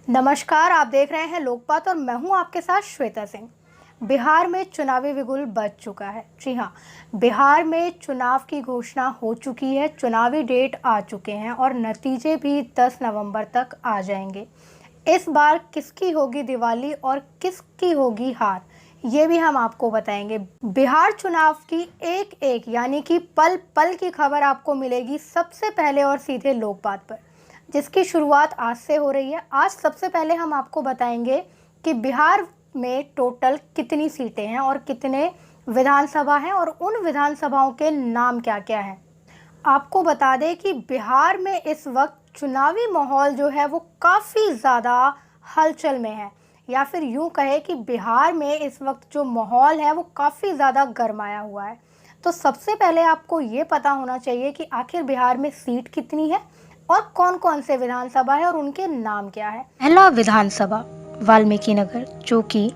नमस्कार, आप देख रहे हैं लोकपात और मैं हूं आपके साथ श्वेता सिंह। बिहार में चुनावी बिगुल बज चुका है। जी हां, बिहार में चुनाव की घोषणा हो चुकी है, चुनावी डेट आ चुके हैं और नतीजे भी 10 नवंबर तक आ जाएंगे। इस बार किसकी होगी दिवाली और किसकी होगी हार, ये भी हम आपको बताएंगे। बिहार चुनाव की एक एक यानी कि पल पल की खबर आपको मिलेगी सबसे पहले और सीधे लोकपात पर, जिसकी शुरुआत आज से हो रही है। आज सबसे पहले हम आपको बताएंगे कि बिहार में टोटल कितनी सीटें हैं और कितने विधानसभा हैं और उन विधानसभाओं के नाम क्या क्या हैं। आपको बता दें कि बिहार में इस वक्त चुनावी माहौल जो है वो काफ़ी ज़्यादा हलचल में है, या फिर यूँ कहे कि बिहार में इस वक्त जो माहौल है वो काफ़ी ज़्यादा गरमाया हुआ है। तो सबसे पहले आपको ये पता होना चाहिए कि आखिर बिहार में सीट कितनी है और कौन कौन से विधानसभा है और उनके नाम क्या है। पहला विधानसभा वाल्मीकि नगर, जो कि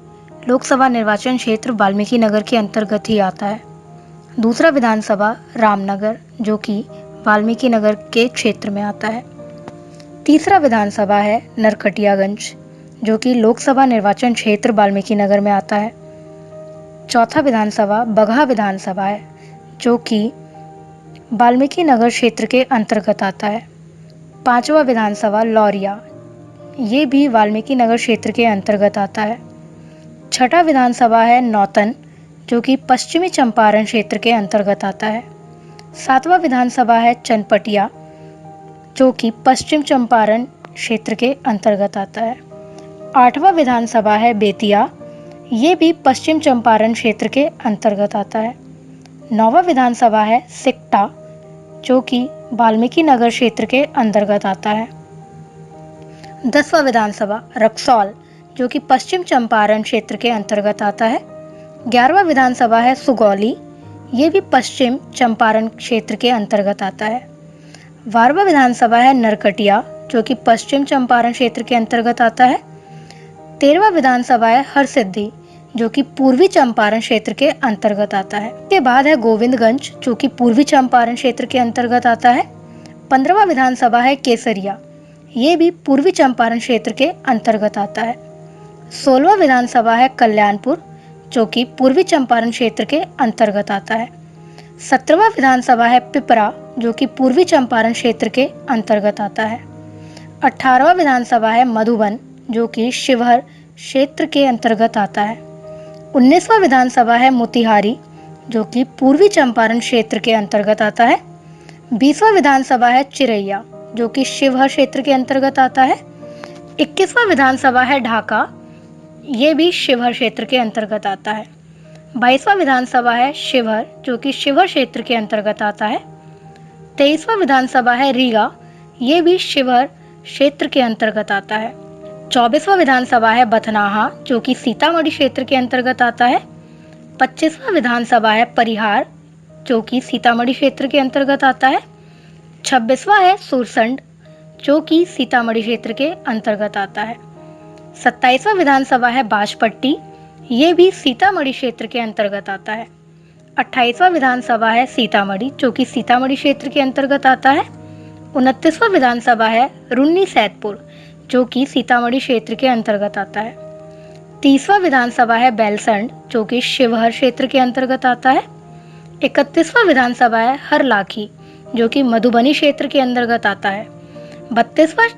लोकसभा निर्वाचन क्षेत्र वाल्मीकि नगर के अंतर्गत ही आता है। दूसरा विधानसभा रामनगर, जो कि वाल्मीकि नगर के क्षेत्र में आता है। तीसरा विधानसभा है नरकटियागंज, जो कि लोकसभा निर्वाचन क्षेत्र वाल्मीकि नगर में आता है। चौथा विधानसभा बगहा विधानसभा है, जो कि वाल्मीकि नगर क्षेत्र के अंतर्गत आता है। पांचवा विधानसभा लौरिया, ये भी वाल्मीकि नगर क्षेत्र के अंतर्गत आता है। छठा विधानसभा है नौतन, जो कि पश्चिमी चंपारण क्षेत्र के अंतर्गत आता है। सातवां विधानसभा है चनपटिया, जो कि पश्चिम चंपारण क्षेत्र के अंतर्गत आता है। आठवां विधानसभा है बेतिया, ये भी पश्चिम चंपारण क्षेत्र के अंतर्गत आता है। नौवां विधानसभा है सिकटा, जो कि वाल्मीकि नगर क्षेत्र के अंतर्गत आता है। 10वां विधानसभा रक्सौल, जो कि पश्चिम चंपारण क्षेत्र के अंतर्गत आता है। 11वां विधानसभा है सुगौली, ये भी पश्चिम चंपारण क्षेत्र के अंतर्गत आता है। 12वां विधानसभा है नरकटिया, जो कि पश्चिम चंपारण क्षेत्र के अंतर्गत आता है। 13वां विधानसभा है हरसिद्धि, जो कि पूर्वी चंपारण क्षेत्र के अंतर्गत आता है। इसके बाद है गोविंदगंज, जो कि पूर्वी चंपारण क्षेत्र के अंतर्गत आता है। 15वां विधानसभा है केसरिया, ये भी पूर्वी चंपारण क्षेत्र के अंतर्गत आता है। 16वां विधानसभा है कल्याणपुर, जो कि पूर्वी चंपारण क्षेत्र के अंतर्गत आता है। 17वां विधानसभा है पिपरा, जो कि पूर्वी चंपारण क्षेत्र के अंतर्गत आता है। 18वां विधानसभा है मधुबन, जो कि शिवहर क्षेत्र के अंतर्गत आता है। 19वां विधानसभा है मोतिहारी, जो कि पूर्वी चंपारण क्षेत्र के अंतर्गत आता है। 20वां विधानसभा है चिरैया, जो कि शिवहर क्षेत्र के अंतर्गत आता है। 21वां विधानसभा है ढाका, ये भी शिवहर क्षेत्र के अंतर्गत आता है। 22वां विधानसभा है शिवहर, जो कि शिवहर क्षेत्र के अंतर्गत आता है। 23वां विधानसभा है रीगा, ये भी शिवहर क्षेत्र के अंतर्गत आता है। 24वां विधानसभा है बथनाहा, जो कि सीतामढ़ी क्षेत्र के अंतर्गत आता है। 25वां विधानसभा है परिहार, जो कि सीतामढ़ी क्षेत्र के अंतर्गत आता है। 26वां है सुरसंड, जो कि सीतामढ़ी क्षेत्र के अंतर्गत आता है। 27वां विधानसभा है बाजपट्टी, ये भी सीतामढ़ी क्षेत्र के अंतर्गत आता है। 28वां विधानसभा है सीतामढ़ी, जो कि सीतामढ़ी क्षेत्र के अंतर्गत आता है। 29वां विधानसभा है रुन्नी सैदपुर, जो कि सीतामढ़ी क्षेत्र के अंतर्गत आता है। 30वां विधानसभा है बेलसंड, जो कि शिवहर क्षेत्र के अंतर्गत आता है। 31वां विधानसभा है हरलाखी, जो कि मधुबनी क्षेत्र के अंतर्गत आता है। 32वां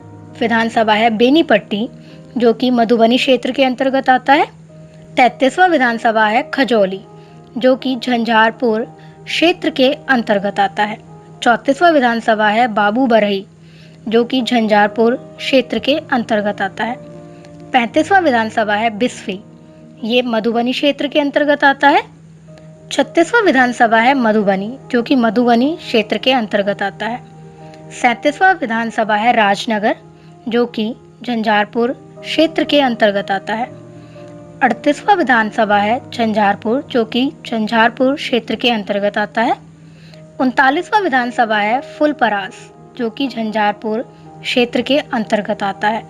विधानसभा है बेनीपट्टी, जो कि मधुबनी क्षेत्र के अंतर्गत आता है। 33वां विधानसभा है खजौली, जो कि झंझारपुर क्षेत्र के अंतर्गत आता है। 34वां विधानसभा है बाबू बरही, जो कि झंझारपुर क्षेत्र के अंतर्गत आता है। 35वां विधानसभा है बिस्फी, ये मधुबनी क्षेत्र के अंतर्गत आता है। 36वां विधानसभा है मधुबनी, जो कि मधुबनी क्षेत्र के अंतर्गत आता है। 37वां विधानसभा है राजनगर, जो कि झंझारपुर क्षेत्र के अंतर्गत आता है। 38वां विधानसभा है झंझारपुर, जो कि झंझारपुर क्षेत्र के अंतर्गत आता है। 39वां विधानसभा है फुलपरास, जो कि झंझारपुर क्षेत्र के अंतर्गत आता है।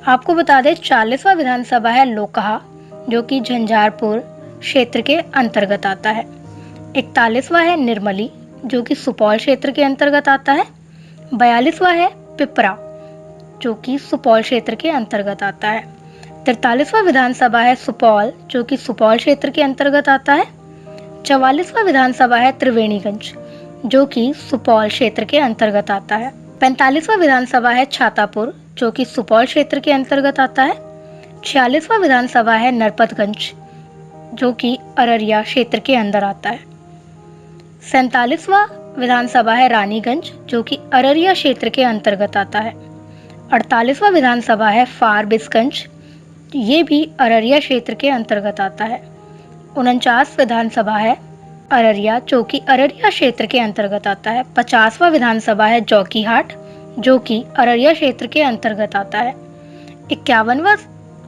आपको बता दें 40वां विधानसभा है लोकहा, जो कि झंझारपुर क्षेत्र के अंतर्गत आता है। 41वां है निर्मली, जो कि सुपौल क्षेत्र के अंतर्गत आता है। 42वां है पिपरा, जो कि सुपौल क्षेत्र के अंतर्गत आता है। 43वां विधानसभा है सुपौल, जो कि सुपौल क्षेत्र के अंतर्गत आता है। 44वां विधानसभा है त्रिवेणीगंज, जो कि सुपौल क्षेत्र के अंतर्गत आता है। 45वां विधानसभा है छातापुर, जो कि सुपौल क्षेत्र के अंतर्गत आता है। 46वां विधानसभा है नरपतगंज, जो कि अररिया क्षेत्र के अंदर आता है। 47वां विधानसभा है रानीगंज, जो कि अररिया क्षेत्र के अंतर्गत आता है। 48वां विधानसभा है फारबिसगंज, ये भी अररिया क्षेत्र के अंतर्गत आता है। 49 विधानसभा है अररिया, जो कि अररिया क्षेत्र के अंतर्गत आता है। 50वां विधानसभा है जोकीहाट, जो कि अररिया क्षेत्र के अंतर्गत आता है। 51वां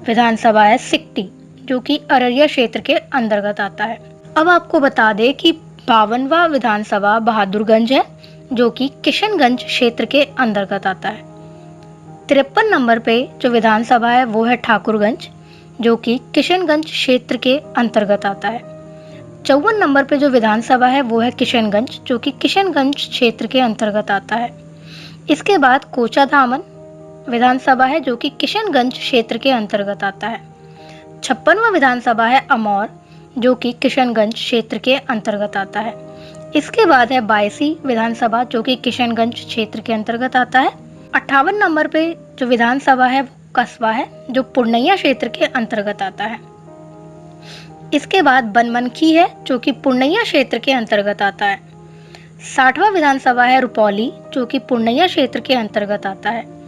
विधानसभा है सिकटी, जो कि अररिया क्षेत्र के अंतर्गत आता है। अब आपको बता दें कि 52वां विधानसभा बहादुरगंज है, जो कि किशनगंज क्षेत्र के अंतर्गत आता है। 53 नंबर पे जो विधानसभा है वो है ठाकुरगंज, जो कि किशनगंज क्षेत्र के अंतर्गत आता है। 54 नंबर पे जो विधानसभा है वो है किशनगंज, जो कि किशनगंज क्षेत्र के अंतर्गत आता है। इसके बाद कोचाधामन विधानसभा है, जो कि किशनगंज क्षेत्र के अंतर्गत आता है। 56वां विधानसभा है अमौर, जो कि किशनगंज क्षेत्र के अंतर्गत आता है। इसके बाद है 22वीं विधानसभा, जो कि किशनगंज क्षेत्र के अंतर्गत आता है। 58 नंबर पे जो विधानसभा है वो कस्बा है, जो पूर्णिया क्षेत्र के अंतर्गत आता है। इसके बाद बनमनखी है, जो कि पूर्णिया क्षेत्र के अंतर्गत आता है। 60वां विधानसभा है रुपौली, जो कि पूर्णिया क्षेत्र के अंतर्गत आता है।